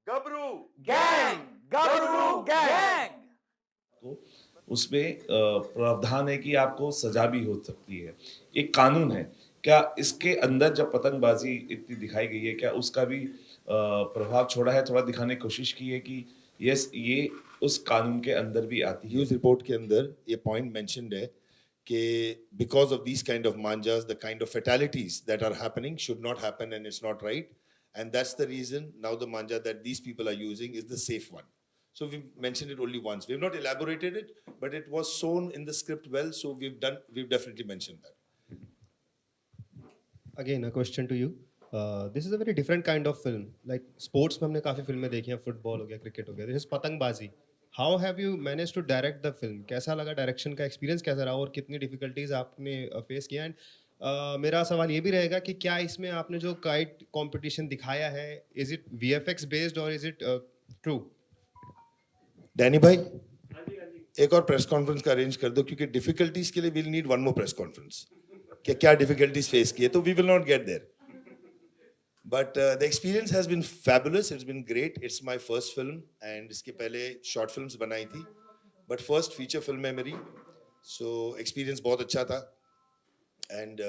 गबरू gang गबरू gang. तो उसमें प्रावधान है कि आपको सजा भी हो सकती है। एक कानून है। क्या इसके अंदर जब पतंगबाज़ी इतनी दिखाई गई है, क्या उसका भी प्रभाव छोड़ा है? थोड़ा दिखाने की कोशिश की है कि यस, ये उस कानून के अंदर भी आती है। न्यूज़ रिपोर्ट के अंदर ये पॉइंट मेंशन्ड है कि because of these kind of manjas, the kind of fatalities that are happening should not happen and it's not right. And that's the reason now the manja that these people are using is the safe one. So we've mentioned it only once. We've not elaborated it, but it was shown in the script well. So we've definitely mentioned that. Again, a question to you. This is a very different kind of film. Like sports में हमने काफी फिल्में देखी हैं, football हो गया, cricket हो गया. This is पतंगबाजी. How have you managed to direct the film? कैसा लगा डायरेक्शन का एक्सपीरियंस कैसा रहा और कितनी डिफिकल्टीज आपने फेस किया? एंड मेरा सवाल ये भी रहेगा कि क्या इसमें आपने जो काइट कंपटीशन दिखाया है, इज इट VFX बेस्ड और इज इट ट्रू? डैनी भाई, एक और प्रेस कॉन्फ्रेंस का अरेंज कर दो क्योंकि डिफिकल्टीज के लिए will need one more press conference. क्या डिफिकल्टीज फेस किए तो we will not get there. But the experience has been fabulous. It's been great. It's my first film, and इसके पहले short films बनाई थी, but first feature film है मेरी. So experience बहुत अच्छा था. And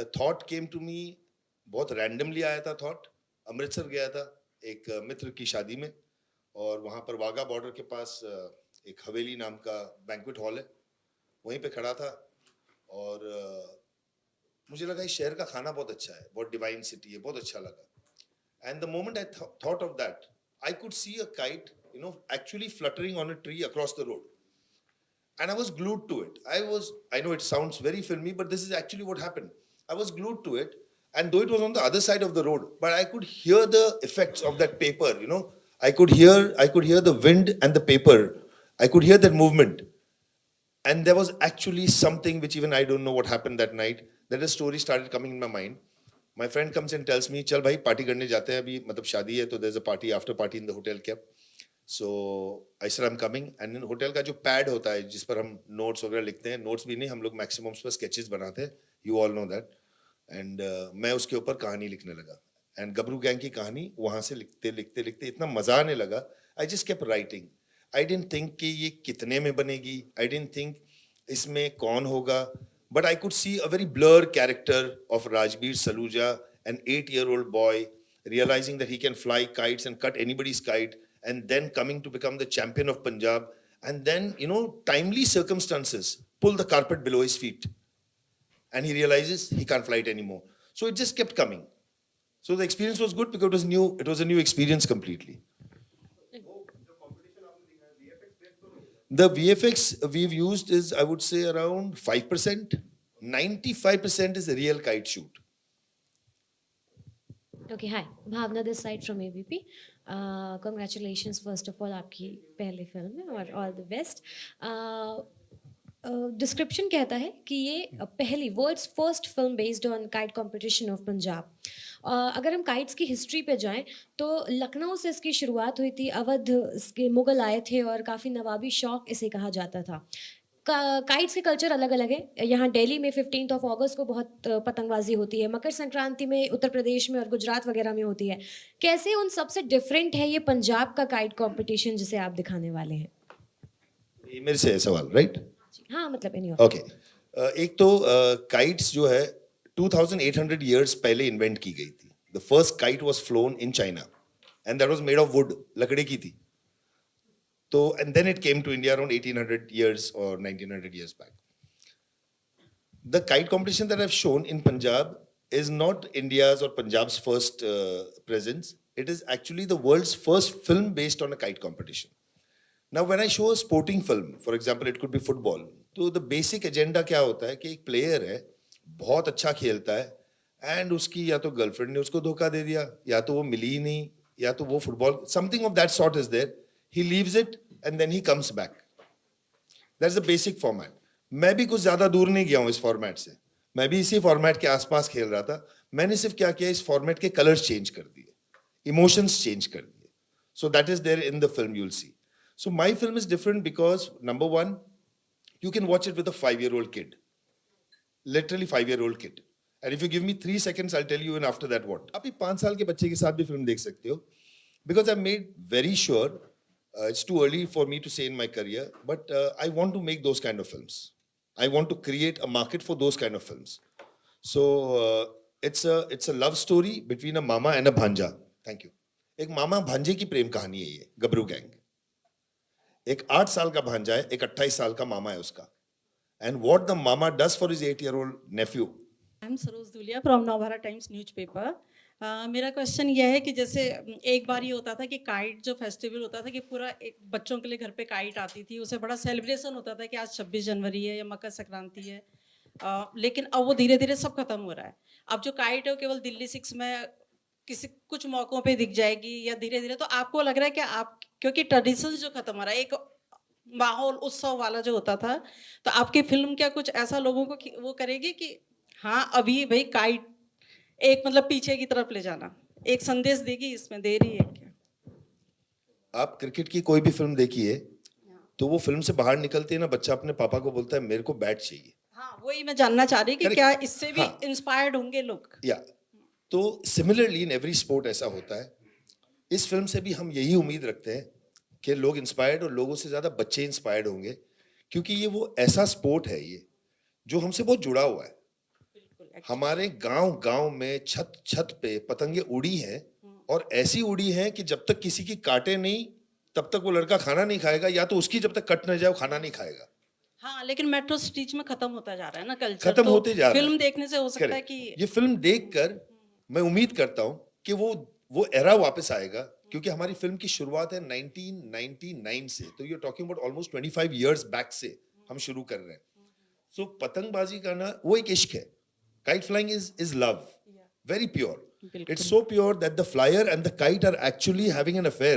the thought came to me बहुत randomly आया था thought. अमृतसर गया था एक मित्र की शादी में, और वहाँ पर वाघा बॉर्डर के पास एक हवेली नाम का बैंक्वेट हॉल है, वहीं पे खड़ा था और मुझे लगा इस शहर का खाना बहुत अच्छा है, बहुत डिवाइन सिटी है, बहुत अच्छा लगा. And the moment I thought of that, I could see a kite, actually fluttering on a tree across the road, and I was glued to it. I know it sounds very filmy, but this is actually what happened. I was glued to it, and though it was on the other side of the road, but I could hear the effects of that paper. I could hear the wind and the paper. I could hear that movement, and there was actually something which even I don't know what happened that night. That a story started coming in my mind. My friend comes and tells me, "चल भाई party करने जाते हैं अभी, मतलब शादी है तो there's a party after party in the hotel cap." So I said I'm coming, and in hotel का जो pad होता है जिस पर हम notes वगैरह लिखते हैं, notes भी नहीं, हम लोग maximum उस पर sketches बनाते हैं. You all know that. And मैं उसके ऊपर कहानी लिखने लगा. And गबरू गैंग की कहानी वहाँ से लिखते इतना मजा आने लगा. I just kept writing. I didn't think कि ये कितने में बनेगी. I didn't think इसमें कौन होगा. But I could see a very blurred character of Rajbir Saluja, an 8-year-old boy, realizing that he can fly kites and cut anybody's kite, and then coming to become the champion of Punjab, and then, timely circumstances pull the carpet below his feet, and he realizes he can't fly it anymore. So it just kept coming. So the experience was good because it was new. It was a new experience completely. The VFX we've used is, I would say, around 5%. 95% is a real kite shoot. Okay, hi. Bhavna this side from ABP. Congratulations first of all आपकी पहली film है और all the best. Description कहता है कि ये पहली world's first film based on kite competition of Punjab. अगर हम काइट्स की हिस्ट्री पे जाएं तो लखनऊ से इसकी शुरुआत हुई थी. अवध के मुगल आए थे और काफ़ी नवाबी शौक इसे कहा जाता था. काइट्स के कल्चर अलग अलग है. यहाँ दिल्ली में 15 अगस्त को बहुत पतंगबाजी होती है. मकर संक्रांति में उत्तर प्रदेश में और गुजरात वगैरह में होती है. कैसे उन सबसे डिफरेंट है ये पंजाब का काइट कंपटीशन जिसे आप दिखाने वाले हैं? ये मेरे से है सवाल, राइट? हाँ, मतलब एनी ओके. एक तो काइट्स जो है 2800 years पहले इन्वेंट की गई थी. The first kite was flown in China and that was made of would, लकड़ी की थी. तो and then it came to India around 1800 years or 1900 years back. The kite competition that I've shown in Punjab is not India's or Punjab's first presence. It is actually the world's first film based on a kite competition. Now when I show a sporting film, for example it could be football, तो the basic agenda क्या होता है कि एक player है, बहुत अच्छा खेलता है and उसकी या तो गर्लफ्रेंड ने उसको धोखा दे दिया, या तो वो मिली ही नहीं, या तो वो football, something of that sort is there. He leaves it and then he comes back. That's the basic format. मैं भी कुछ ज्यादा दूर नहीं गया हूँ इस फॉर्मेट से. मैं भी इसी फॉर्मेट के आसपास खेल रहा था. मैंने सिर्फ क्या किया, इस फॉर्मेट के कलर्स चेंज कर दिए, इमोशंस चेंज कर दिए. So that is there in the film, you'll see. So my film is different because number one, you can watch it with a 5-year-old kid. Literally 5-year-old kid. And if you give me 3 seconds, I'll tell you in after that what. आप 5 साल के बच्चे के साथ भी film देख सकते हो. because I made very sure, it's too early for me to say in my career, but I want to make those kind of films. I want to create a market for those kind of films. So it's a love story between a mama and a bhanja. Thank you. एक मामा भांजे की प्रेम कहानी है ये, गबरू gang. एक 8 साल का भांजा है, एक 28 साल का मामा है उसका. And what the mama does for his 8-year-old nephew. I'm Saroj Duliya from Navbharat Times newspaper. मेरा क्वेश्चन यह है कि जैसे एक बार ये होता था कि काइट जो फेस्टिवल होता था कि पूरा एक बच्चों के लिए घर पे काइट आती थी, उसे बड़ा सेलिब्रेशन होता था कि आज 26 जनवरी है या मकर संक्रांति है. लेकिन अब वो धीरे धीरे सब खत्म हो रहा है. अब जो काइट है वो केवल दिल्ली 6 में किसी कुछ मौकों पे दिख जाएगी या धीरे धीरे. तो आपको लग रहा है कि आप, क्योंकि ट्रेडिशंस जो खत्म हो रहा है, एक माहौल उत्सव वाला जो होता था, तो आपकी फिल्म क्या कुछ ऐसा लोगों को वो करेगी कि हाँ अभी भाई काइट एक मतलब पीछे की तरफ ले जाना, एक संदेश देगी, इसमें दे रही है क्या? आप क्रिकेट की कोई भी फिल्म देखिए तो वो फिल्म से बाहर निकलते हैं ना, बच्चा अपने पापा को बोलता है मेरे को बैट चाहिए. हाँ वही मैं जानना चाह रही कि Correct. क्या इससे भी हाँ. इंस्पायर्ड होंगे लोग? या तो सिमिलरली इन एवरी स्पोर्ट ऐसा होता है. इस फिल्म से भी हम यही उम्मीद रखते हैं कि लोग इंस्पायर्ड, और लोगों से ज्यादा बच्चे इंस्पायर्ड होंगे, क्योंकि ये वो ऐसा स्पोर्ट है ये जो हमसे बहुत जुड़ा हुआ है. हमारे गांव गांव में छत छत पे पतंगे उड़ी हैं, और ऐसी उड़ी हैं कि जब तक किसी की काटे नहीं तब तक वो लड़का खाना नहीं खाएगा, या तो उसकी जब तक कट न जाए वो खाना नहीं खाएगा. हाँ लेकिन मेट्रो सिटीज में खत्म होता जा रहा है ना कल्चर. खत्म तो होते जा रहा है. फिल्म देखने से हो सकता है Correct. कि ये फिल्म देखकर मैं उम्मीद करता हूं कि वो एरा वापस आएगा, क्योंकि हमारी फिल्म की शुरुआत है 1999 से. तो you are talking about almost 25 years back से हम शुरू कर रहे हैं. सो पतंगबाजी का ना वो एक इश्क है. Kite flying is love, very pure. It's so pure that the flyer and the kite are actually having an affair,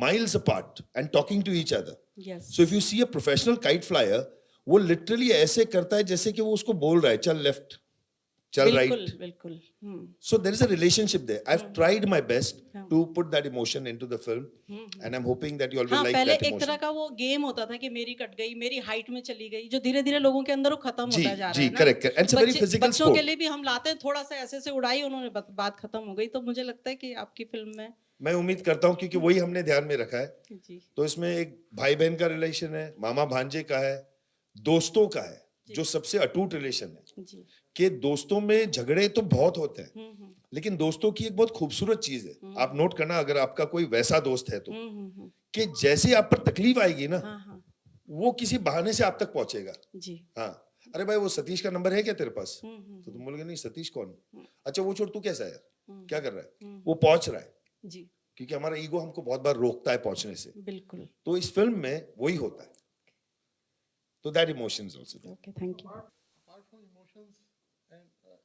miles apart and talking to each other. Yes. So if you see a professional kite flyer, वो literally ऐसे करता है जैसे कि वो उसको बोल रहा है चल लेफ्ट, चल बिल्कुल राइट. बिल्कुल. So there is a relationship there. I've tried my best to put that emotion into the film, and I'm hoping that you all will हाँ like पहले that एक तरह emotion. का वो गेम होता था कि मेरी कट गई, मेरी हाइट में चली गई, जो धीरे धीरे लोगों के अंदर वो खत्म जी, होता जा रहा जी, है ना. correct, correct. And it's a very physical बच्चों sport. के लिए भी हम लाते हैं, थोड़ा सा ऐसे से उड़ाई उन्होंने, बात खत्म हो गई. तो मुझे लगता है कि आपकी फिल्म में मैं उम्मीद करता हूँ, क्योंकि वही हमने ध्यान में रखा है. जी तो इसमें एक भाई बहन का रिलेशन है, मामा भांजे का है, दोस्तों का है, जो सबसे अटूट रिलेशन है. जी. कि दोस्तों में झगड़े तो बहुत होते हैं, लेकिन दोस्तों की एक बहुत खूबसूरत चीज है. आप नोट करना, अगर आपका कोई वैसा दोस्त है तो, कि जैसे आप पर तकलीफ आएगी ना, हाँ हाँ वो किसी बहाने से आप तक पहुंचेगा. जी. हाँ, अरे भाई वो सतीश का नंबर है क्या तेरे पास? तो तुम बोलोगे नहीं, सतीश कौन? अच्छा वो छोड़, तू कैसा है, क्या कर रहा है? वो पहुंच रहा है, जी क्योंकि हमारा ईगो हमको बहुत बार रोकता है पहुंचने से. बिल्कुल. तो इस फिल्म में वही होता है. तो that emotion is also there. Okay thank you. Apart from emotions, and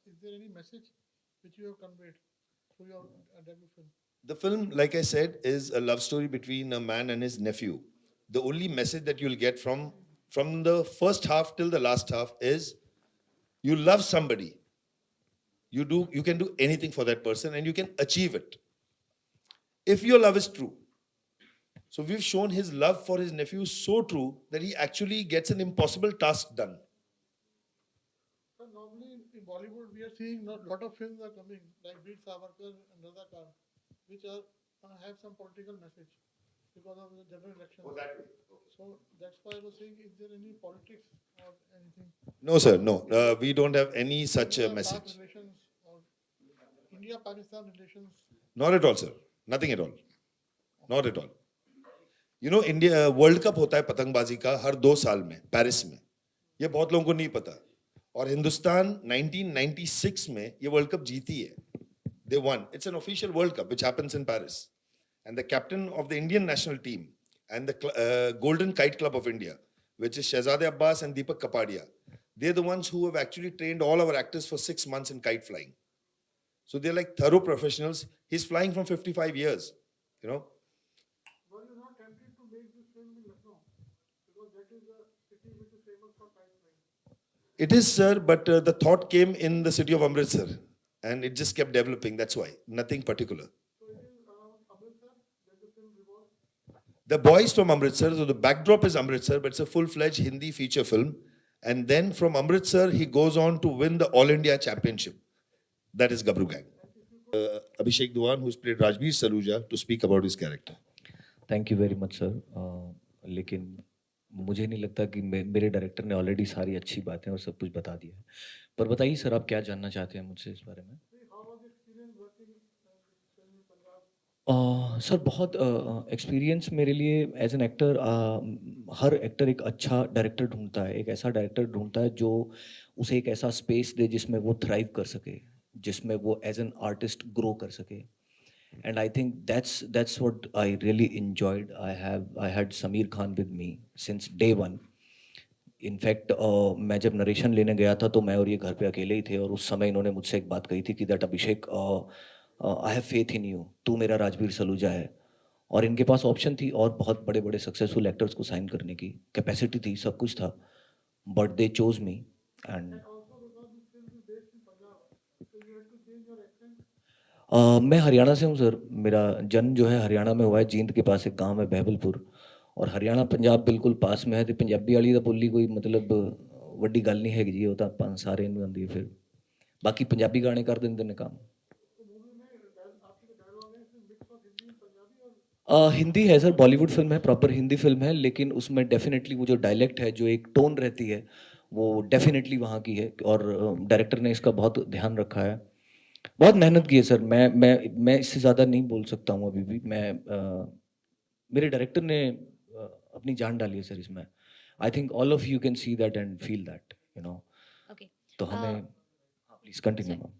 is there any message which you have conveyed through your debut film? The film, like I said, is a love story between a man and his nephew. The only message that you'll get from the first half till the last half is you love somebody. You can do anything for that person and you can achieve it. If your love is true. So we've shown his love for his nephew so true that he actually gets an impossible task done. So normally in Bollywood we are seeing a lot of films are coming like Veer Savarkar and Razakar, which are have some political message because of the general election. So that's why I was saying, is there any politics or anything? No, sir, no. We don't have any such message. India-Pak relations or India-Pakistan relations. Not at all, sir. Nothing at all. Not at all. You know, India world cup होता है पतंगबाजी का हर 2 साल में Paris में. ये बहुत लोगों को नहीं पता. और हिंदुस्तान 1996 में ये वर्ल्ड कप जीती है. They won. It's an official World Cup which happens in Paris. And the captain of the Indian national team and the Golden Kite Club of India, which is Shehzade Abbas and Deepak Kapadia, they're the ones who have actually trained all our actors for 6 months in kite flying. So they're like thorough professionals. He's flying from 55 years, you know. Were you not tempted to make this film in Lucknow? Because that is a city which is famous for kite flying. It is, sir, but the thought came in the city of Amritsar and it just kept developing. That's why. Nothing particular. So it is around Amritsar that the film revolves. The boys from Amritsar, so the backdrop is Amritsar, but it's a full-fledged Hindi feature film. And then from Amritsar, he goes on to win the All India Championship. That is Gabru Gang. If you Abhishek Duan, who's played Rajbir Saluja, to speak about his character. Thank you very much sir. लेकिन मुझे नहीं लगता कि मेरे director ने already सारी अच्छी बातें और सब कुछ बता दिया है। पर बताइए सर, आप क्या जानना चाहते हैं मुझसे इस बारे में? सर बहुत एक्सपीरियंस मेरे लिए एज एन एक्टर, हर एक्टर एक अच्छा डायरेक्टर ढूंढता है, एक ऐसा डायरेक्टर ढूंढता है जो उसे एक ऐसा स्पेस दे जिसमें वो थ्राइव कर सके, जिसमें वो एज एन आर्टिस्ट ग्रो कर सके। And I think that's what I really enjoyed. I had Sameer Khan with me since day one. In fact, मैं जब नरेशन लेने गया था तो मैं और ये घर पे अकेले ही थे, और उस समय इन्होंने मुझसे एक बात कही थी कि that Abhishek, I have faith in you, तू मेरा राजवीर सलूजा है। और इनके पास ऑप्शन थी और बहुत बड़े बड़े सक्सेसफुल एक्टर्स को साइन करने की कैपेसिटी थी, सब कुछ था, but they chose me. And मैं हरियाणा से हूँ सर। मेरा जन्म जो है हरियाणा में हुआ है, जींद के पास एक गांव है बहबलपुर, और हरियाणा पंजाब बिल्कुल पास में है। तो पंजाबी वाली दा बोली कोई मतलब वड्डी गल नहीं हैगी जी, वो तो सारे नूं आंदी है। फिर बाकी पंजाबी गाने कर देंदे ने काम। हिंदी है सर, बॉलीवुड फिल्म है, प्रॉपर हिंदी फिल्म है, लेकिन उसमें डेफिनेटली वो जो डायलेक्ट है, जो एक टोन रहती है, वो डेफिनेटली वहाँ की है, और डायरेक्टर ने इसका बहुत ध्यान रखा है, बहुत मेहनत की है सर। मैं इससे ज़्यादा नहीं बोल सकता हूँ अभी भी। मेरे डायरेक्टर ने अपनी जान डाली है सर इसमें। I think all of you can see that and feel that, you know. Okay, तो हमें प्लीज कंटिन्यू मैम।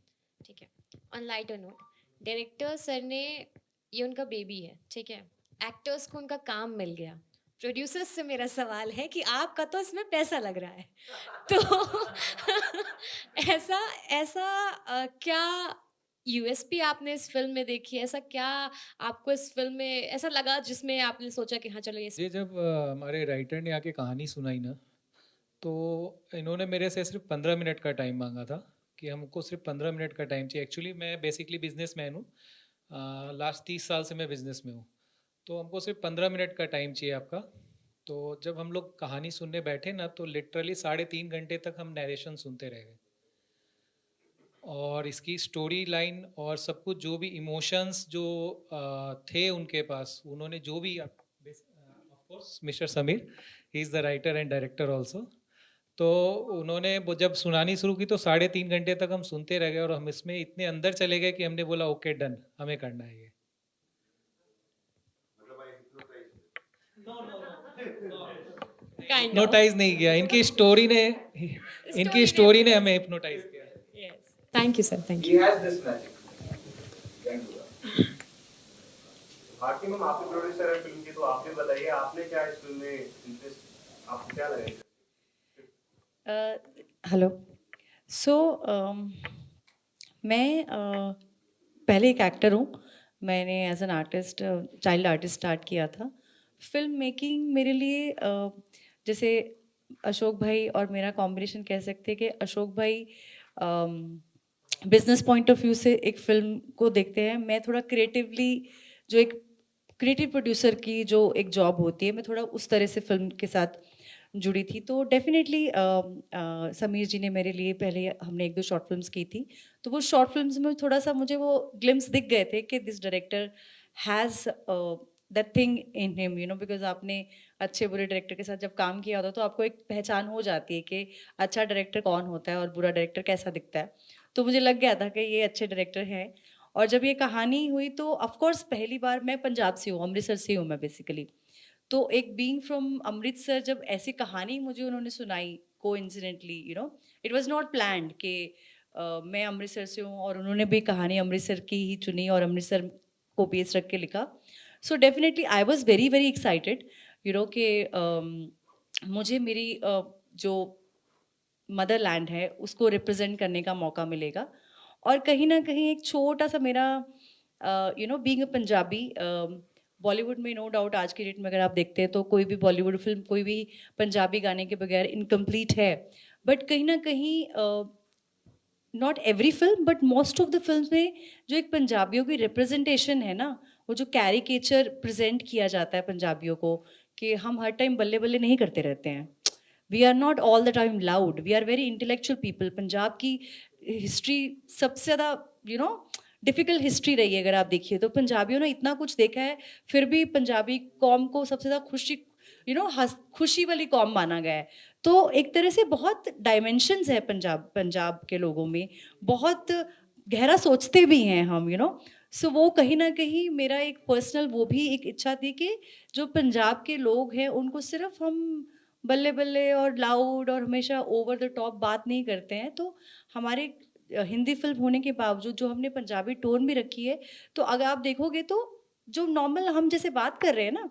ठीक है। On lighter note, director sir ने, ये उनका बेबी है, ठीक है, एक्टर्स को उनका काम मिल गया। प्रोड्यूसर्स से मेरा सवाल है कि आपका तो इसमें पैसा लग रहा है, तो ऐसा ऐसा क्या यूएसपी आपने इस फिल्म में देखी, ऐसा क्या आपको इस फिल्म में ऐसा लगा जिसमें आपने सोचा कि हाँ चलो ये जब हमारे राइटर ने आके कहानी सुनाई ना, तो इन्होंने मेरे से सिर्फ 15 मिनट का टाइम मांगा था कि हमको सिर्फ 15 मिनट का टाइम चाहिए। एक्चुअली मैं बेसिकली बिजनेसमैन हूँ, लास्ट 30 साल से मैं बिजनेस में हूँ, तो हमको सिर्फ 15 मिनट का टाइम चाहिए आपका। तो जब हम लोग कहानी सुनने बैठे ना, तो लिटरली 3.5 घंटे तक हम नरेशन सुनते रह गए, और इसकी स्टोरी लाइन और सब कुछ, जो भी इमोशंस जो थे उनके पास, उन्होंने जो भी, of course mister Sameer, he is the writer and director also, तो उन्होंने वो जब सुनानी शुरू की तो 3.5 घंटे तक हम सुनते रह गए, और हम इसमें इतने अंदर चले गए कि हमने बोला ओके डन, हमें करना है ये। हिप्नोटाइज नहीं किया, इनकी स्टोरी ने हमें हिप्नोटाइज किया। Thank you sir, thank He you. has this magic. Can do that. Bharti ma'am, आप भी प्रोड्यूसर हैं फिल्म की, तो आप भी बताइए आपने क्या इस फिल्म में इंटरेस्ट, आपको क्या लगा? हेलो। सो मैं पहले एक एक्टर हूँ। मैंने as an artist, child artist start किया था। फिल्म मेकिंग मेरे लिए जैसे अशोक भाई और मेरा कॉम्बिनेशन कह सकते हैं कि अशोक भाई बिजनेस पॉइंट ऑफ व्यू से एक फिल्म को देखते हैं, मैं थोड़ा क्रिएटिवली, जो एक क्रिएटिव प्रोड्यूसर की जो एक जॉब होती है, मैं थोड़ा उस तरह से फिल्म के साथ जुड़ी थी। तो डेफिनेटली समीर जी ने मेरे लिए, पहले हमने 1-2 शॉर्ट फिल्म्स की थी, तो वो शॉर्ट फिल्म्स में थोड़ा सा मुझे वो ग्लिम्स दिख गए थे कि this director has that thing in him, you know, because आपने अच्छे बुरे डायरेक्टर के साथ जब काम किया होता तो आपको एक पहचान हो जाती है कि अच्छा डायरेक्टर कौन होता है और बुरा डायरेक्टर कैसा दिखता है। तो मुझे लग गया था कि ये अच्छे डायरेक्टर हैं। और जब ये कहानी हुई तो ऑफकोर्स पहली बार, मैं पंजाब से हूँ, अमृतसर से हूँ मैं बेसिकली, तो एक बीइंग फ्रॉम अमृतसर, जब ऐसी कहानी मुझे उन्होंने सुनाई coincidentally, you know, it was not planned कि मैं अमृतसर से हूँ और उन्होंने भी कहानी अमृतसर की ही चुनी और अमृतसर को बेस रख के लिखा। So definitely I was very very excited, you know, कि मुझे मेरी जो मदरलैंड है उसको रिप्रेजेंट करने का मौका मिलेगा। और कहीं ना कहीं एक छोटा सा मेरा, you know, being a Punjabi, Bollywood में नो डाउट आज की डेट में अगर आप देखते हैं तो कोई भी बॉलीवुड फिल्म, कोई भी पंजाबी गाने के बगैर इनकम्प्लीट है। बट कहीं ना कहीं, not every film but most of the film में जो एक पंजाबियों की रिप्रेजेंटेशन है ना, वो जो कैरिकेचर प्रेजेंट किया जाता है पंजाबियों को, कि हम हर टाइम बल्ले बल्ले नहीं करते रहते हैं, we are not all the time loud, we are very intellectual people. Punjab की हिस्ट्री सबसे ज़्यादा, यू नो, डिफिकल्ट हिस्ट्री रही है अगर आप देखिए तो। पंजाबियों ने इतना कुछ देखा है, फिर भी पंजाबी कौम को सबसे ज़्यादा खुशी खुशी वाली कौम माना गया है। तो एक तरह से बहुत डायमेंशंस है पंजाब के लोगों में, बहुत गहरा सोचते भी हैं हम, सो वो कहीं ना कहीं मेरा एक पर्सनल वो भी एक इच्छा थी कि जो पंजाब के लोग हैं उनको सिर्फ हम बल्ले बल्ले और लाउड और हमेशा ओवर द टॉप बात नहीं करते हैं। तो हमारे हिंदी फिल्म होने के बावजूद जो हमने पंजाबी टोन भी रखी है, तो अगर आप देखोगे तो जो नॉर्मल हम जैसे बात कर रहे हैं ना,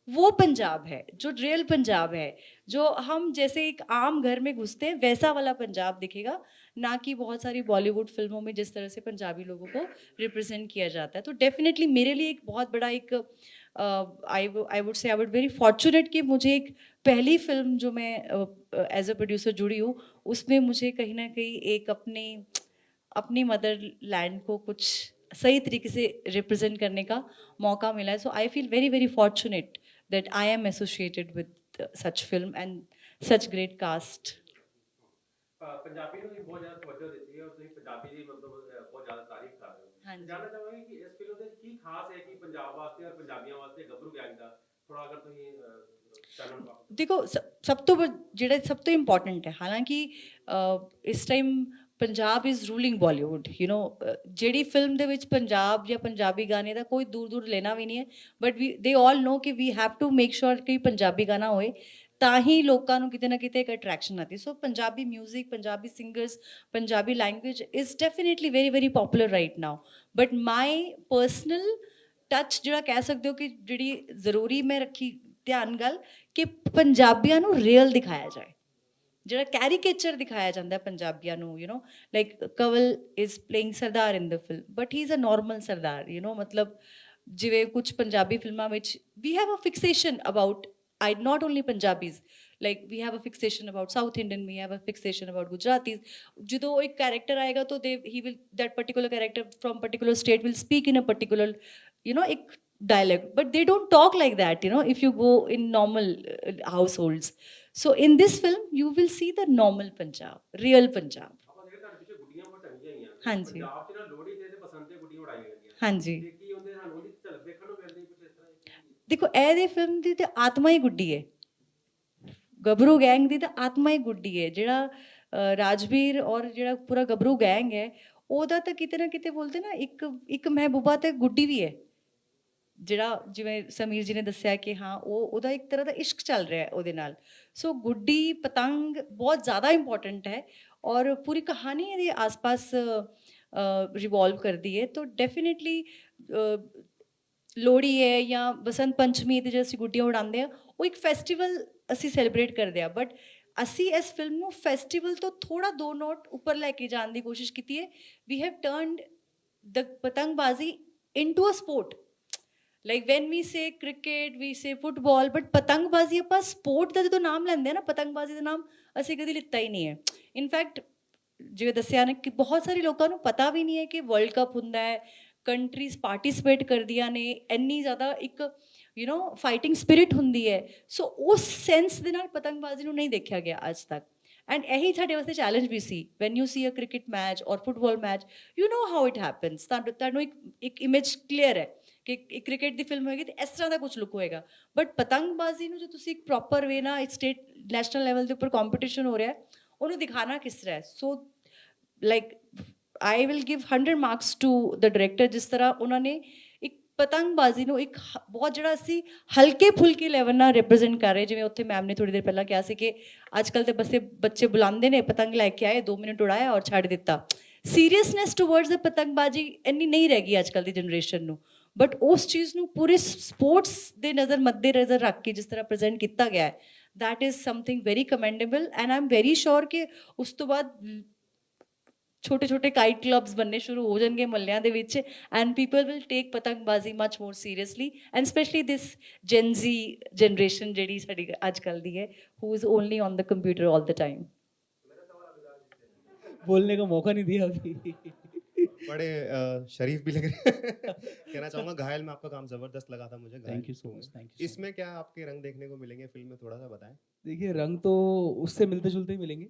वो पंजाब है जो रियल पंजाब है, जो हम जैसे एक आम घर में घुसते हैं वैसा वाला पंजाब दिखेगा, ना कि बहुत सारी बॉलीवुड फिल्मों में जिस तरह से पंजाबी लोगों को रिप्रेजेंट किया जाता है। तो डेफिनेटली मेरे लिए एक बहुत बड़ा एक आई would say I would very fortunate कि मुझे एक पहली फिल्म जो मैं एज अ प्रोड्यूसर जुड़ी हूँ, उसमें मुझे कहीं ना कहीं एक अपनी मदर लैंड को कुछ सही तरीके से रिप्रेजेंट करने का मौका मिला है। So I feel very very fortunate that I am associated with such film and such great cast. Punjabi ਨੂੰ ਬਹੁਤ ਜ਼ਿਆਦਾ ਤਵੱਜੋ ਦਿੱਤੀ ਹੈ ਔਰ ਤੁਸੀਂ ਪੰਜਾਬੀ ਦੀ ਮਤਲਬ ਬਹੁਤ ਜ਼ਿਆਦਾ ਤਾਰੀਫ ਕਰ ਰਹੇ ਹੋ। ਹਾਂਜੀ। ਜਾਨਣਾ ਚਾਹਾਂਗੇ ਕਿ ਇਸ ਫਿਲਮ ਦੇ ਕੀ ਖਾਸ ਹੈ ਕਿ ਪੰਜਾਬ ਵਾਸਤੇ ਔਰ ਪੰਜਾਬੀਆਂ ਵਾਸਤੇ ਗੱਭਰੂ ਗੈਂਗ ਦਾ ਥੋੜਾ ਅਗਰ ਤੁਸੀਂ ਚਾਨਣ ਪਾਓ। देखो सब तो इम्पोर्टेंट है, हालांकि इस time Punjab is ruling Bollywood, ਜਿਹੜੀ ਫਿਲਮ ਦੇ ਵਿੱਚ ਪੰਜਾਬ ਜਾਂ ਪੰਜਾਬੀ ਗਾਣੇ ਦਾ ਕੋਈ ਦੂਰ ਲੈਣਾ ਵੀ ਨਹੀਂ ਹੈ, ਬਟ ਦੇ ਆਲ ਨੋ ਕਿ we have to make sure ਕਿ ਪੰਜਾਬੀ ਗਾਣਾ ਹੋਏ, ਤਾਂ ਹੀ ਲੋਕਾਂ ਨੂੰ ਕਿਤੇ ਨਾ ਕਿਤੇ ਇੱਕ ਅਟਰੈਕਸ਼ਨ ਆਤੀ। So Punjabi music, Punjabi singers, Punjabi language is definitely very very popular right now. But my personal touch ਜਿਹੜਾ ਕਹਿ ਸਕਦੇ ਹੋ ਕਿ ਜਿਹੜੀ ਜ਼ਰੂਰੀ ਮੈਂ ਰੱਖੀ ਧਿਆਨ ਗੱਲ ਕਿ ਪੰਜਾਬੀਆਂ ਨੂੰ ਰੀਅਲ ਦਿਖਾਇਆ ਜਾਏ, ਜਿਹੜਾ ਕੈਰੀਕੇਚਰ ਦਿਖਾਇਆ ਜਾਂਦਾ ਪੰਜਾਬੀਆਂ ਨੂੰ, like Kawal is playing sardar in the film but he is a normal sardar, ਮਤਲਬ ਜਿਵੇਂ ਕੁਝ ਪੰਜਾਬੀ ਫਿਲਮਾਂ ਵਿੱਚ we have a fixation about not only Punjabis, like we have a fixation about South Indian, we have a fixation about Gujaratis. ਜਦੋਂ ਇੱਕ character ਆਏਗਾ ਤਾਂ that particular character from particular state will speak in a particular ਇੱਕ dialect, but they don't talk like that, if you go in normal households. So in this film you will see the normal Punjab, real Punjab. ਆਪਾਂ ਜਿਹੜੇ ਤੁਹਾਡੇ ਪਿੱਛੇ ਗੁੱਡੀਆਂ ਬਹੁਤ ਟੰਗੀਆਂ ਹੋਈਆਂ ਹਾਂਜੀ। ਪੰਜਾਬ 'ਚ ਨਾ ਲੋਹੜੀ ਤੇ ਪਸੰਦ ਤੇ ਗੁੱਡੀਆਂ ਉਡਾਈਆਂ ਜਾਂਦੀਆਂ ਹਾਂਜੀ। ਤੇ ਕੀ ਹੁੰਦੇ ਸਾਨੂੰ ਉਹਦੀ ਝਲਕ ਦੇਖਣ ਨੂੰ ਮਿਲਦੀ ਕੁਝ ਇਸ ਤਰ੍ਹਾਂ ਦੇਖੋ ਇਹਦੀ ਫਿਲਮ ਦੀ ਤੇ ਆਤਮਾ ਹੀ ਗੁੱਡੀ ਹੈ, ਗੱਭਰੂ ਗੈਂਗ ਦੀ ਤਾਂ ਆਤਮਾ ਹੀ ਗੁੱਡੀ ਹੈ। ਜਿਹੜਾ ਰਾਜਵੀਰ ਔਰ ਜਿਹੜਾ ਪੂਰਾ ਗੱਭਰੂ ਗੈਂਗ ਹੈ ਉਹਦਾ ਤਾਂ ਕਿਤੇ ਨਾ ਕਿਤੇ ਬੋਲਦੇ ਨਾ ਇੱਕ ਮਹਿਬੂਬਾ ਤੇ ਗੁੱਡੀ ਵੀ ਹੈ, ਜਿਹੜਾ ਜਿਵੇਂ ਸਮੀਰ ਜੀ ਨੇ ਦੱਸਿਆ ਕਿ ਹਾਂ ਉਹਦਾ ਇੱਕ ਤਰ੍ਹਾਂ ਦਾ ਇਸ਼ਕ ਚੱਲ ਰਿਹਾ ਹੈ ਉਹਦੇ ਨਾਲ। ਸੋ ਗੁੱਡੀ ਪਤੰਗ ਬਹੁਤ ਜ਼ਿਆਦਾ ਇੰਪੋਰਟੈਂਟ ਹੈ ਔਰ ਪੂਰੀ ਕਹਾਣੀ ਇਹਦੇ ਆਸ-ਪਾਸ ਰਿਵੋਲਵ ਕਰਦੀ ਹੈ। ਤਾਂ ਡੈਫੀਨੇਟਲੀ ਲੋਹੜੀ ਹੈ ਜਾਂ ਬਸੰਤ ਪੰਚਮੀ ਤੇ ਜਦੋਂ ਅਸੀਂ ਗੁੱਡੀਆਂ ਉਡਾਉਂਦੇ ਹਾਂ ਉਹ ਇੱਕ ਫੈਸਟੀਵਲ ਅਸੀਂ ਸੈਲੀਬ੍ਰੇਟ ਕਰਦੇ ਹਾਂ, ਬਟ ਅਸੀਂ ਇਸ ਫਿਲਮ ਨੂੰ ਫੈਸਟੀਵਲ ਤੋਂ ਥੋੜਾ 2 ਨੋਟ ਉੱਪਰ ਲੈ ਕੇ ਜਾਣ ਦੀ ਕੋਸ਼ਿਸ਼ ਕੀਤੀ ਹੈ। We have turned the patangbazi into a sport, like when we say cricket we say football, but ਪਤੰਗਬਾਜ਼ੀ ਆਪਾਂ ਸਪੋਰਟ ਦਾ ਜਦੋਂ ਨਾਮ ਲੈਂਦੇ ਹਾਂ ਨਾ, ਪਤੰਗਬਾਜ਼ੀ ਦਾ ਨਾਮ ਅਸੀਂ ਕਦੀ ਲਿੱਤਾ ਹੀ ਨਹੀਂ ਹੈ। ਇਨਫੈਕਟ ਜਿਵੇਂ ਦੱਸਿਆ ਨਾ ਕਿ ਬਹੁਤ ਸਾਰੇ ਲੋਕਾਂ ਨੂੰ ਪਤਾ ਵੀ ਨਹੀਂ ਹੈ ਕਿ ਵਰਲਡ ਕੱਪ ਹੁੰਦਾ ਹੈ, ਕੰਟਰੀਜ਼ ਪਾਰਟੀਸਪੇਟ ਕਰਦੀਆਂ ਨੇ, ਇੰਨੀ ਜ਼ਿਆਦਾ ਇੱਕ ਫਾਈਟਿੰਗ ਸਪਿਰਿਟ ਹੁੰਦੀ ਹੈ। ਸੋ ਉਸ ਸੈਂਸ ਦੇ ਨਾਲ ਪਤੰਗਬਾਜ਼ੀ ਨੂੰ ਨਹੀਂ ਦੇਖਿਆ ਗਿਆ ਅੱਜ ਤੱਕ, ਐਂਡ ਇਹੀ ਸਾਡੇ ਵਾਸਤੇ ਚੈਲੰਜ ਵੀ ਸੀ। When you see a cricket match ਔਰ football match, you know how it happens, ਤੁਹਾਨੂੰ ਇੱਕ ਇਮੇਜ ਕਲੀਅਰ ਹੈ ਕਿ ਇੱਕ ਕ੍ਰਿਕਟ ਦੀ ਫਿਲਮ ਹੋਏਗੀ ਤਾਂ ਇਸ ਤਰ੍ਹਾਂ ਦਾ ਕੁਝ ਲੁੱਕ ਹੋਏਗਾ, ਬਟ ਪਤੰਗਬਾਜ਼ੀ ਨੂੰ ਜੋ ਤੁਸੀਂ ਇੱਕ ਪ੍ਰੋਪਰ ਵੇ ਨਾਲ ਸਟੇਟ ਨੈਸ਼ਨਲ ਲੈਵਲ ਦੇ ਉੱਪਰ ਕੰਪੀਟੀਸ਼ਨ ਹੋ ਰਿਹਾ ਉਹਨੂੰ ਦਿਖਾਣਾ ਕਿਸ ਤਰ੍ਹਾਂ ਹੈ। So like I will give 100 marks to the director, ਜਿਸ ਤਰ੍ਹਾਂ ਉਹਨਾਂ ਨੇ ਇੱਕ ਪਤੰਗਬਾਜ਼ੀ ਨੂੰ ਇੱਕ ਬਹੁਤ ਜਿਹੜਾ ਅਸੀਂ ਹਲਕੇ ਫੁਲਕੇ ਲੈਵਲ ਨਾਲ ਰਿਪਰੈਜ਼ੈਂਟ ਕਰ ਰਹੇ। ਜਿਵੇਂ ਉੱਥੇ ਮੈਮ ਨੇ ਥੋੜ੍ਹੀ ਦੇਰ ਪਹਿਲਾਂ ਕਿਹਾ ਸੀ ਕਿ ਅੱਜ ਕੱਲ੍ਹ ਤਾਂ ਬੱਚੇ ਬੁਲਾਉਂਦੇ ਨੇ, ਪਤੰਗ ਲੈ ਕੇ ਆਏ, 2 ਮਿੰਟ ਉਡਾਇਆ ਔਰ ਛੱਡ ਦਿੱਤਾ। ਸੀਰੀਅਸਨੈਸ ਟੂਵਰਡਸ ਦ ਪਤੰਗਬਾਜ਼ੀ ਇੰਨੀ ਨਹੀਂ ਰਹਿ ਗਈ ਅੱਜ ਕੱਲ੍ਹ ਦੀ ਜਨਰੇਸ਼ਨ ਨੂੰ, ਬਟ ਉਸ ਚੀਜ਼ ਨੂੰ ਪੂਰੇ ਸਪੋਰਟਸ ਦੇ ਮੱਦੇ ਨਜ਼ਰ ਰੱਖ ਕੇ ਜਿਸ ਤਰ੍ਹਾਂ ਪ੍ਰੈਜ਼ੈਂਟ ਕੀਤਾ ਗਿਆ ਹੈ, that is something very commendable, and I'm very sure ਕਿ ਉਸ ਤੋਂ ਬਾਅਦ ਛੋਟੇ ਛੋਟੇ ਕਾਈਟ ਕਲੱਬਸ ਬਣਨੇ ਸ਼ੁਰੂ ਹੋ ਜਾਣਗੇ ਮਹੱਲਿਆਂ ਦੇ ਵਿੱਚ, and people will take patangbazi much more seriously, and specially this gen Z generation ਜਿਹੜੀ ਸਾਡੀ ਅੱਜ ਕੱਲ੍ਹ ਦੀ ਹੈ, who is only on the computer all the time. बोलने का मौका नहीं दिया अभी। बड़े शरीफ भी लग रहे हैं। कहना चाहूंगा घायल में आपका काम जबरदस्त लगा था मुझे। थैंक यू घायल सो में। Much, thank you. इसमें क्या आपके रंग देखने को मिलेंगे फिल्म में, थोड़ा सा बताएं। देखिए रंग तो उससे मिलते जुलते ही मिलेंगे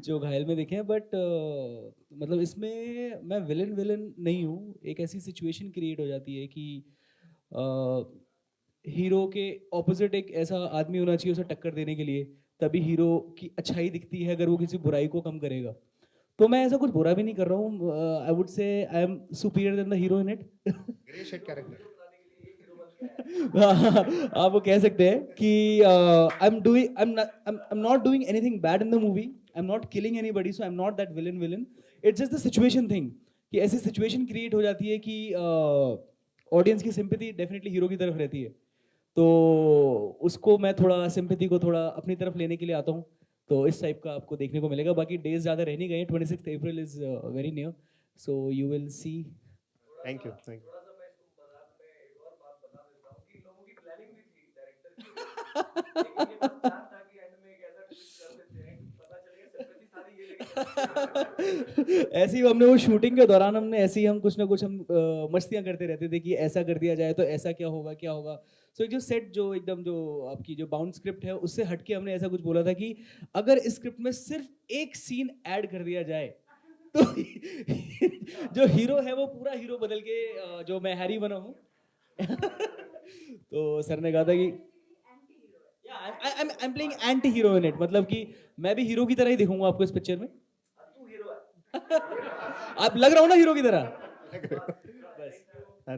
जो घायल में देखे हैं, बट मतलब इसमें मैं विलन विलन नहीं हूँ। एक ऐसी सिचुएशन क्रिएट हो जाती है कि हीरो के ऑपोजिट एक ऐसा आदमी होना चाहिए उसे टक्कर देने के लिए, तभी हीरो की अच्छाई दिखती है अगर वो किसी बुराई को कम करेगा। तो मैं ऐसा कुछ बुरा भी नहीं कर रहा हूँ। I would say I am superior than the hero in it. Grey shade character. आप वो कह सकते हैं कि I am not doing anything bad in the movie, I am not killing anybody, so I am not that villain. It's just the situation thing कि ऐसी situation create हो जाती है कि ऑडियंस की सिंपैथी डेफिनेटली हीरो की तरफ रहती है, तो उसको मैं थोड़ा सिंपैथी को थोड़ा अपनी तरफ लेने के लिए आता हूँ। तो इस टाइप का आपको देखने को मिलेगा। बाकी डेज ज़्यादा रह नहीं गए, 26 April is very near, so you will see. Thank you, thank you. ऐसे ही हमने वो शूटिंग के दौरान हमने ऐसे ही हम कुछ ना कुछ हम मस्तियां करते रहते थे कि ऐसा कर दिया जाए तो ऐसा क्या होगा क्या होगा। सो जो सेट जो एकदम जो आपकी जो बाउंड स्क्रिप्ट है उससे हटके हमने ऐसा कुछ बोला था कि अगर इस स्क्रिप्ट में सिर्फ एक सीन ऐड कर दिया जाए तो जो हीरो है वो पूरा हीरो बदल के जो मैं हैरी बना हूँ तो सर ने कहा था कि I am playing anti hero in it, मतलब कि मैं भी हीरो की तरह ही दिखूंगा आपको इस पिक्चर में। आप लग रहा हो ना हीरो की तरह। बस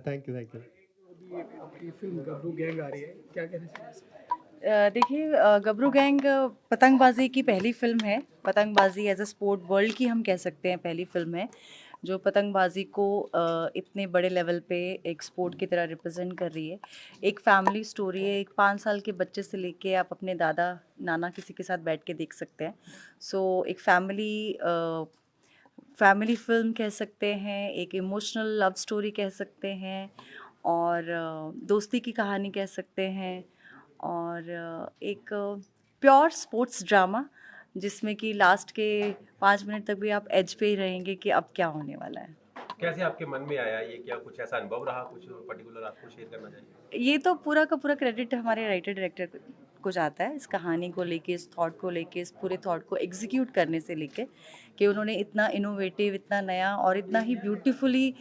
थैंक यू, थैंक यू। ये फिल्म गब्रू गैंग आ रही है, क्या कहना चाहिए? देखिए गबरू गैंग पतंगबाजी की पहली फिल्म है। पतंगबाजी एज अ स्पोर्ट वर्ल्ड की हम कह सकते हैं पहली फिल्म है जो पतंगबाजी को इतने बड़े लेवल पे एक स्पोर्ट की तरह रिप्रेजेंट कर रही है। एक फैमिली स्टोरी है, एक 5 साल के बच्चे से लेके आप अपने दादा नाना किसी के साथ बैठ के देख सकते हैं। सो एक फैमिली फिल्म कह सकते हैं, एक इमोशनल लव स्टोरी कह सकते हैं, और दोस्ती की कहानी कह सकते हैं, और एक प्योर स्पोर्ट्स ड्रामा जिसमें कि लास्ट के 5 मिनट तक भी आप एज पे ही रहेंगे कि अब क्या होने वाला है। कैसे आपके मन में आया ये, क्या कुछ ऐसा अनुभव रहा, कुछ पर्टिकुलर आपको शेयर करना चाहिए? ये तो पूरा का पूरा क्रेडिट हमारे राइटर डायरेक्टर को जाता है, इस कहानी को लेके, इस थॉट को लेके, इस पूरे थॉट को एग्जीक्यूट करने से लेके कि उन्होंने इतना इनोवेटिव, इतना नया और इतना ही ब्यूटीफुली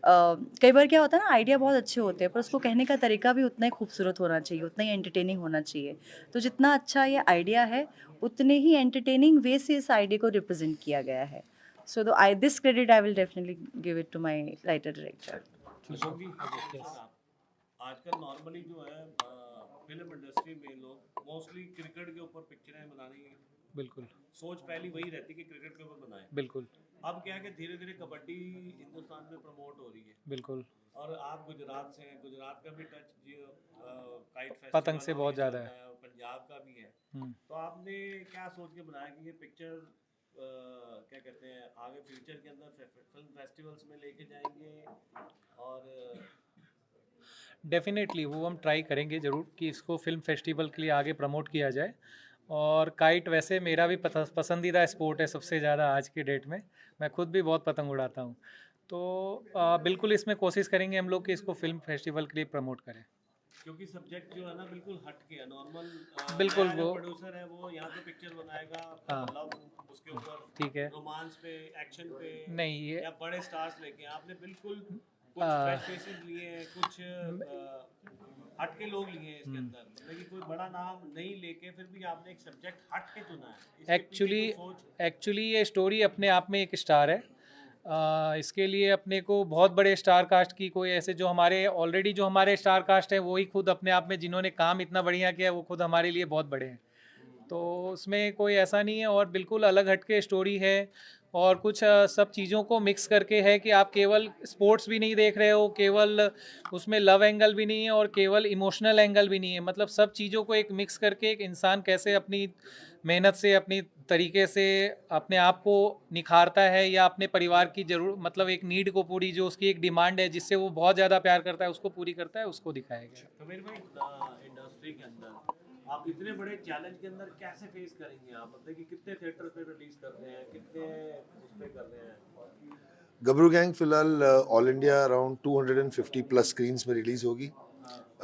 कई बार क्या होता है ना, आइडिया बहुत अच्छे होते हैं पर उसको कहने का तरीका भी उतना ही खूबसूरत होना चाहिए, उतना ही एंटरटेनिंग होना चाहिए। तो जितना अच्छा ये आइडिया है उतने ही एंटरटेनिंग वे से इस आइडिया को रिप्रेजेंट किया गया है। So this credit I will definitely give it to my writer director. आजकल नॉर्मली जो है फिल्म इंडस्ट्री में लोग मोस्टली क्रिकेट के ऊपर पिक्चरें बनाने की बिल्कुल सोच पहली वही रहती कि क्रिकेट के ऊपर बनाए। बिल्कुल अब क्या है कि धीरे धीरे कबड्डी हिंदुस्तान में प्रमोट हो रही है। बिल्कुल। और आप गुजरात से हैं, गुजरात का भी टच काइट फेस्टिवल पतंग से बहुत ज़्यादा है, पंजाब का भी है। तो आपने क्या सोच के बनाया कि ये पिक्चर क्या कहते हैं आगे फ्यूचर के अंदर फिल्म फेस्टिवल्स में लेके जाएंगे? और डेफिनेटली वो हम ट्राई करेंगे ज़रूर कि इसको फिल्म फेस्टिवल के लिए आगे प्रमोट किया जाए। और काइट वैसे मेरा भी पसंदीदा स्पोर्ट है सबसे ज़्यादा आज की डेट में, मैं खुद भी बहुत पतंग उड़ाता हूँ। तो बिल्कुल इसमें कोशिश करेंगे हम लोग कि इसको फिल्म फेस्टिवल के लिए प्रमोट करें, क्योंकि सब्जेक्ट जो है ना बिल्कुल हट के है नॉर्मल। बिल्कुल वो प्रोड्यूसर है वो यहाँ पे पिक्चर बनाएगा, हाँ लव उसके ऊपर, ठीक है, रोमांस पे, एक्शन पे, नहीं ये या बड़े स्टार्स लेके आपने बिल्कुल कुछ फ्रेश फेसेस लिए हैं, कुछ हटके लोग लिए हैं इसके अंदर, मतलब कि कोई बड़ा नाम नहीं लेके फिर भी आपने एक सब्जेक्ट हटके चुना है। एक्चुअली ये स्टोरी अपने आप में एक स्टार है। इसके लिए अपने को बहुत बड़े स्टार कास्ट की कोई ऐसे जो हमारे ऑलरेडी जो हमारे स्टार कास्ट है वो ही खुद अपने आप में जिन्होंने काम इतना बढ़िया किया वो खुद हमारे लिए बहुत बड़े हैं। तो उसमें कोई ऐसा नहीं है और बिल्कुल अलग हटके स्टोरी है और कुछ सब चीज़ों को मिक्स करके है कि आप केवल स्पोर्ट्स भी नहीं देख रहे हो, केवल उसमें लव एंगल भी नहीं है और केवल इमोशनल एंगल भी नहीं है, मतलब सब चीज़ों को एक मिक्स करके एक इंसान कैसे अपनी मेहनत से अपनी तरीके से अपने आप को निखारता है या अपने परिवार की जरूर मतलब एक नीड को पूरी जो उसकी एक डिमांड है जिससे वो बहुत ज़्यादा प्यार करता है उसको पूरी करता है, उसको दिखाया गया। तो मेरे भाई इंडस्ट्री के अंदर आप इतने बड़े चैलेंज के अंदर कैसे फेस करेंगे आप, मतलब कि कितने थिएटर पे रिलीज कर रहे हैं, कितने उस पे कर रहे हैं? गबरू गैंग फिलहाल all India around 250 plus screens में रिलीज होगी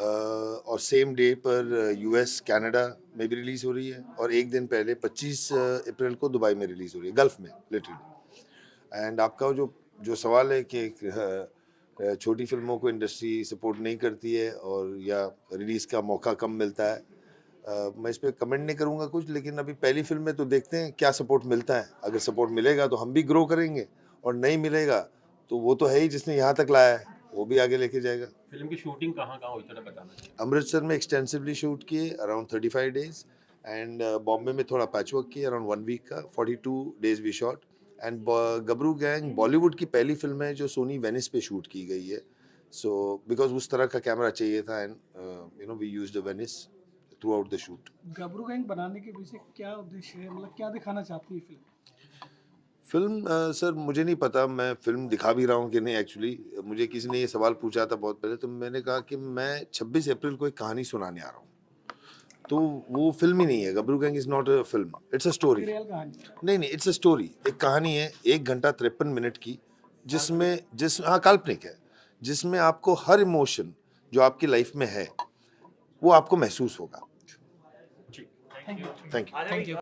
और सेम डे पर यूएस कनाडा में भी रिलीज हो रही है और एक दिन पहले 25 अप्रैल को दुबई में रिलीज हो रही है, गल्फ में लिटरली। एंड आपका जो सवाल है कि छोटी फिल्मों को इंडस्ट्री सपोर्ट नहीं करती है और या रिलीज़ का मौका कम मिलता है, मैं इस पर कमेंट नहीं करूँगा कुछ, लेकिन अभी पहली फिल्म में तो देखते हैं क्या सपोर्ट मिलता है। अगर सपोर्ट मिलेगा तो हम भी ग्रो करेंगे और नहीं मिलेगा तो वो तो है ही जिसने यहाँ तक लाया है, वो भी आगे लेके जाएगा। फिल्म की शूटिंग कहाँ हुई थोड़ा बताना चाहिए। अमृतसर में एक्सटेंसिवली शूट किए अराउंड 35 डेज एंड बॉम्बे में थोड़ा पैचवर्क किया अराउंड 1 वीक का, 42 days we shot. And Gabru gang Bollywood की पहली फिल्म है जो सोनी वेनिस पे शूट की गई है, सो बिकॉज उस तरह का कैमरा चाहिए था and you know we used Venice throughout the shoot. Gabru gang बनाने के पीछे क्या उद्देश्य है, मतलब क्या दिखाना चाहती है फिल्म? सर मुझे नहीं पता मैं फिल्म दिखा भी रहा हूँ कि नहीं। एक्चुअली मुझे किसी ने ये सवाल पूछा था बहुत पहले, तो मैंने कहा कि मैं 26 अप्रैल को एक कहानी सुनाने आ रहा हूँ, तो वो फिल्म ही नहीं है। Gabru Gang is not a film, it's a story. नहीं, इट्स अ स्टोरी, एक कहानी है 1 घंटा 53 मिनट की, हाँ काल्पनिक है, जिसमें आपको हर इमोशन जो आपकी लाइफ में है वो आपको महसूस होगा। Thank you. Thank you.